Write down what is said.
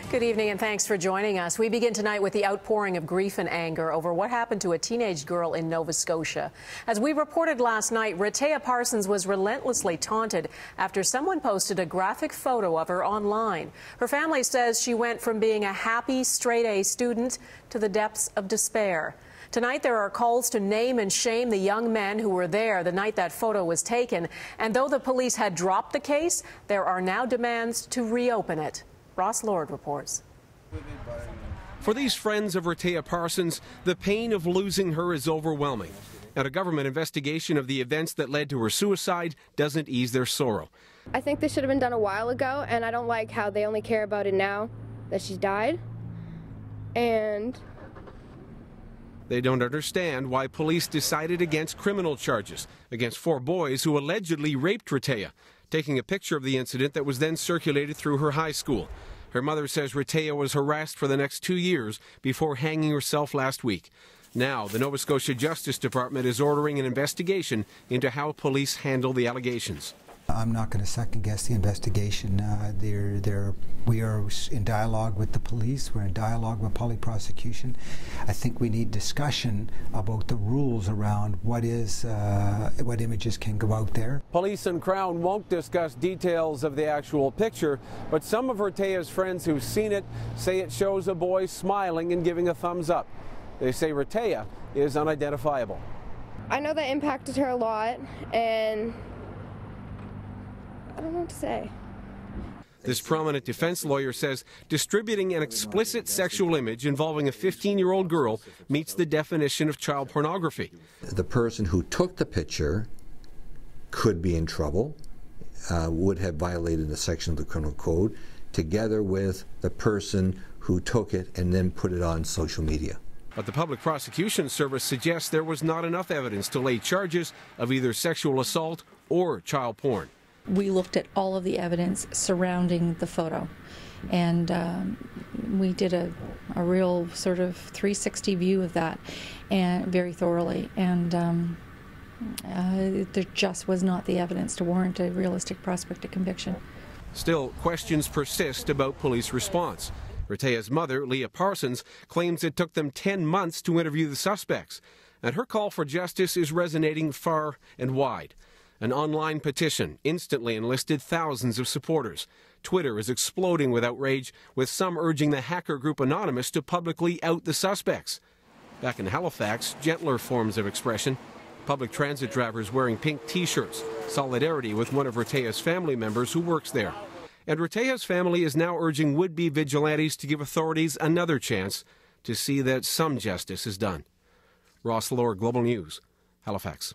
Good evening and thanks for joining us. We begin tonight with the outpouring of grief and anger over what happened to a teenage girl in Nova Scotia. As we reported last night, Rehtaeh Parsons was relentlessly taunted after someone posted a graphic photo of her online. Her family says she went from being a happy straight-A student to the depths of despair. Tonight there are calls to name and shame the young men who were there the night that photo was taken. And though the police had dropped the case, there are now demands to reopen it. Ross Lord reports. For these friends of Rehtaeh Parsons, the pain of losing her is overwhelming. And a government investigation of the events that led to her suicide doesn't ease their sorrow. I think this should have been done a while ago, and I don't like how they only care about it now that she's died. And they don't understand why police decided against criminal charges against 4 boys who allegedly raped Rehtaeh, taking a picture of the incident that was then circulated through her high school. Her mother says Rehtaeh was harassed for the next 2 years before hanging herself last week. Now, the Nova Scotia Justice Department is ordering an investigation into how police handle the allegations. I'm not going to second-guess the investigation. We are in dialogue with the police. We're in dialogue with public prosecution. I think we need discussion about the rules around what images can go out there. Police and Crown won't discuss details of the actual picture, but some of Rehtaeh's friends who've seen it say it shows a boy smiling and giving a thumbs up. They say Rehtaeh is unidentifiable. I know that impacted her a lot, and I don't know what to say. This prominent defense lawyer says distributing an explicit sexual image involving a 15-year-old girl meets the definition of child pornography. The person who took the picture could be in trouble, would have violated the section of the criminal code, together with the person who took it and then put it on social media. But the Public Prosecution Service suggests there was not enough evidence to lay charges of either sexual assault or child porn. We looked at all of the evidence surrounding the photo, and we did a real sort of 360 view of that, and very thoroughly, and there just was not the evidence to warrant a realistic prospect of conviction. Still, questions persist about police response. Rehtaeh's mother, Leah Parsons, claims it took them 10 months to interview the suspects, and her call for justice is resonating far and wide. An online petition instantly enlisted thousands of supporters. Twitter is exploding with outrage, with some urging the hacker group Anonymous to publicly out the suspects. Back in Halifax, gentler forms of expression. Public transit drivers wearing pink T-shirts, solidarity with one of Rehtaeh's family members who works there. And Rehtaeh's family is now urging would-be vigilantes to give authorities another chance to see that some justice is done. Ross Lord, Global News, Halifax.